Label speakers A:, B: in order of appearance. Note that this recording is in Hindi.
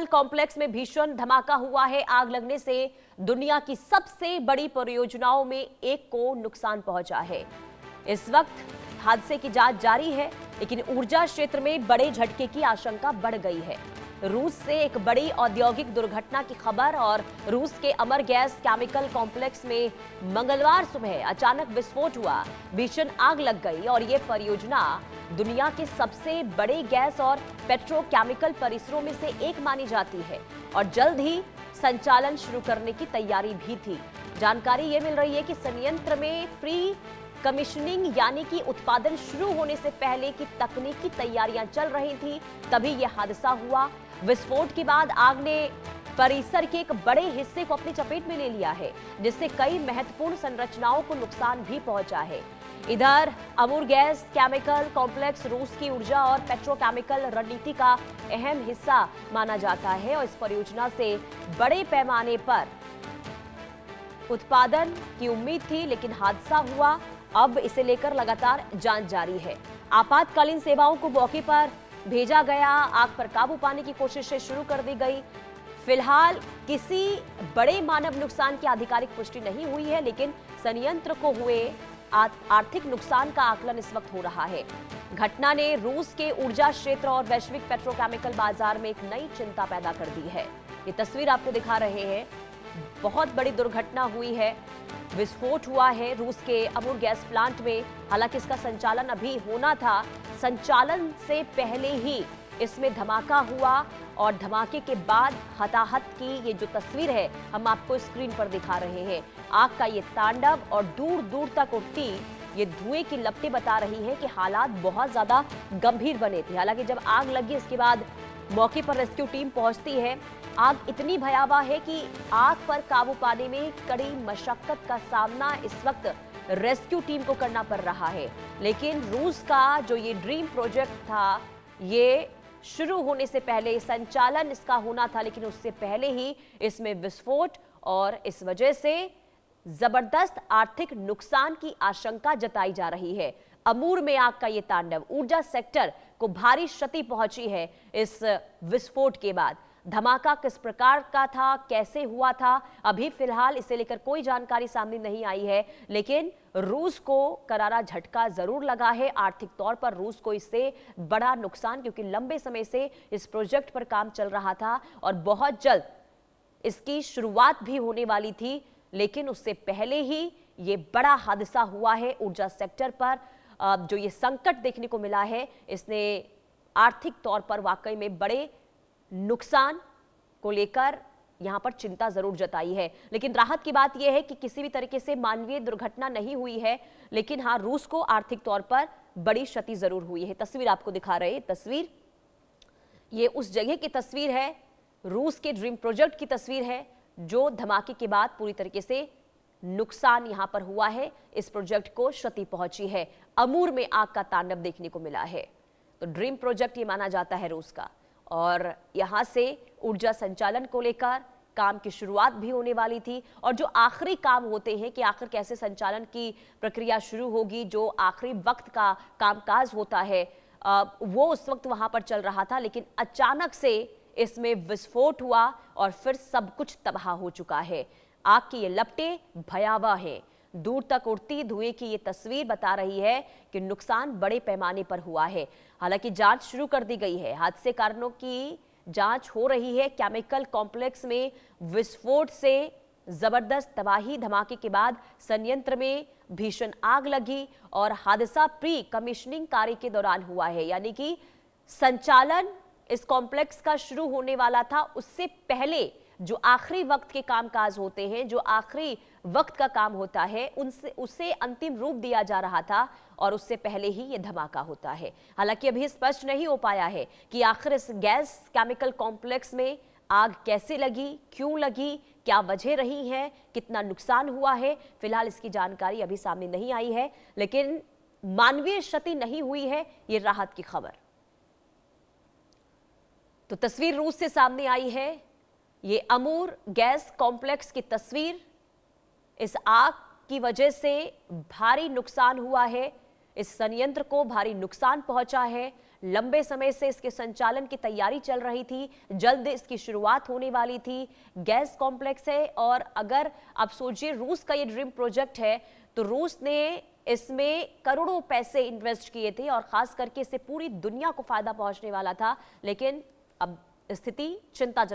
A: कॉम्प्लेक्स में भीषण धमाका हुआ है। आग लगने से दुनिया की सबसे बड़ी परियोजनाओं में एक को नुकसान पहुंचा है। इस वक्त हादसे की जांच जारी है, लेकिन ऊर्जा क्षेत्र में बड़े झटके की आशंका बढ़ गई है। रूस से एक बड़ी औद्योगिक दुर्घटना की खबर और रूस के अमर गैस केमिकल कॉम्प्लेक्स में मंगलवार सुबह अचानक विस्फोट हुआ, भीषण आग लग गई और ये परियोजना दुनिया के सबसे बड़े गैस और पेट्रोकेमिकल परिसरों में से एक मानी जाती है और जल्द ही संचालन शुरू करने की तैयारी भी थी। जानकारी ये मिल रही है कि संयंत्र में प्री कमीशनिंग यानी कि उत्पादन शुरू होने से पहले की तकनीकी तैयारियां चल रही थी, तभी यह हादसा हुआ। विस्फोट के बाद आग ने परिसर के एक बड़े हिस्से को अपनी चपेट में ले लिया है, जिससे कई महत्वपूर्ण संरचनाओं को नुकसान भी पहुंचा है। इधर अमूर गैस केमिकल कॉम्प्लेक्स रूस की ऊर्जा और पेट्रोकेमिकल रणनीति का अहम हिस्सा माना जाता है और इस परियोजना से बड़े पैमाने पर उत्पादन की उम्मीद थी, लेकिन हादसा हुआ। अब इसे लेकर लगातार जांच जारी है। आपातकालीन सेवाओं को मौके पर भेजा गया, आग पर काबू पाने की कोशिशें शुरू कर दी गई। फिलहाल किसी बड़े मानव नुकसान की आधिकारिक पुष्टि नहीं हुई है, लेकिन संयंत्र को हुए आर्थिक नुकसान का आकलन इस वक्त हो रहा है। घटना ने रूस के ऊर्जा क्षेत्र और वैश्विक पेट्रोकेमिकल बाजार में एक नई चिंता पैदा कर दी है। ये तस्वीर आपको दिखा रहे हैं, बहुत बड़ी दुर्घटना हुई है, विस्फोट हुआ है रूस के अमूर गैस प्लांट में। हालांकि इसका संचालन अभी होना था, संचालन से पहले ही इसमें धमाका हुआ और धमाके के बाद हताहत की ये जो तस्वीर है हम आपको स्क्रीन पर दिखा रहे हैं। आग का ये तांडव और दूर दूर तक उठती ये धुएं की लपटें बता रही हैं कि हालात बहुत ज्यादा गंभीर बने थे। हालांकि जब आग लगी इसके बाद मौके पर रेस्क्यू टीम पहुंचती है। आग इतनी भयावह है कि आग पर काबू पाने में कड़ी मशक्कत का सामना इस वक्त रेस्क्यू टीम को करना पड़ रहा है। लेकिन रूस का जो ये ड्रीम प्रोजेक्ट था, ये शुरू होने से पहले संचालन इसका होना था, लेकिन उससे पहले ही इसमें विस्फोट और इस वजह से जबरदस्त आर्थिक नुकसान की आशंका जताई जा रही है। अमूर में आग का ये तांडव, ऊर्जा सेक्टर को भारी क्षति पहुंची है इस विस्फोट के बाद। धमाका किस प्रकार का था, कैसे हुआ था, अभी फिलहाल इसे लेकर कोई जानकारी सामने नहीं आई है, लेकिन रूस को करारा झटका जरूर लगा है। आर्थिक तौर पर रूस को इससे बड़ा नुकसान, क्योंकि लंबे समय से इस प्रोजेक्ट पर काम चल रहा था और बहुत जल्द इसकी शुरुआत भी होने वाली थी, लेकिन उससे पहले ही ये बड़ा हादसा हुआ है ऊर्जा सेक्टर पर। जो ये संकट देखने को मिला है, इसने आर्थिक तौर पर वाकई में बड़े नुकसान को लेकर यहां पर चिंता जरूर जताई है। लेकिन राहत की बात यह है कि किसी भी तरीके से मानवीय दुर्घटना नहीं हुई है, लेकिन हां, रूस को आर्थिक तौर पर बड़ी क्षति जरूर हुई है। तस्वीर आपको दिखा रहे हैं, तस्वीर ये उस जगह की तस्वीर है, रूस के ड्रीम प्रोजेक्ट की तस्वीर है, जो धमाके के बाद पूरी तरीके से नुकसान यहां पर हुआ है। इस प्रोजेक्ट को क्षति पहुंची है। अमूर में आग का तांडव देखने को मिला है। तो ड्रीम प्रोजेक्ट ये माना जाता है रूस का, और यहां से ऊर्जा संचालन को लेकर काम की शुरुआत भी होने वाली थी। और जो आखिरी काम होते हैं कि आखिर कैसे संचालन की प्रक्रिया शुरू होगी, जो आखिरी वक्त का कामकाज होता है, वो उस वक्त वहां पर चल रहा था, लेकिन अचानक से इसमें विस्फोट हुआ और फिर सब कुछ तबाह हो चुका है। आग की ये लपटें भयावह हैं, दूर तक उड़ती धुएं की ये तस्वीर बता रही है कि नुकसान बड़े पैमाने पर हुआ है। हालांकि जांच शुरू कर दी गई है, हादसे कारणों की जांच हो रही है। केमिकल कॉम्प्लेक्स में विस्फोट से जबरदस्त तबाही, धमाके के बाद संयंत्र में भीषण आग लगी और हादसा प्री कमीशनिंग कार्य के दौरान हुआ है, यानी कि संचालन इस कॉम्प्लेक्स का शुरू होने वाला था, उससे पहले जो आखिरी वक्त के कामकाज होते हैं, जो आखिरी वक्त का काम होता है, उसे अंतिम रूप दिया जा रहा था और उससे पहले ही यह धमाका होता है। हालांकि अभी स्पष्ट नहीं हो पाया है कि आखिर इस गैस केमिकल कॉम्प्लेक्स में आग कैसे लगी, क्यों लगी, क्या वजह रही है, कितना नुकसान हुआ है। फिलहाल इसकी जानकारी अभी सामने नहीं आई है, लेकिन मानवीय क्षति नहीं हुई है, ये राहत की खबर। तो तस्वीर रूस से सामने आई है, ये अमूर गैस कॉम्प्लेक्स की तस्वीर। इस आग की वजह से भारी नुकसान हुआ है, इस संयंत्र को भारी नुकसान पहुंचा है, लंबे समय से इसके संचालन की तैयारी चल रही थी, जल्द इसकी शुरुआत होने वाली थी। गैस कॉम्प्लेक्स है और अगर आप सोचिए रूस का ये ड्रीम प्रोजेक्ट है तो रूस ने इसमें करोड़ों पैसे इन्वेस्ट किए थे और खास करके इससे पूरी दुनिया को फायदा पहुंचने वाला था, लेकिन अब स्थिति चिंताजनक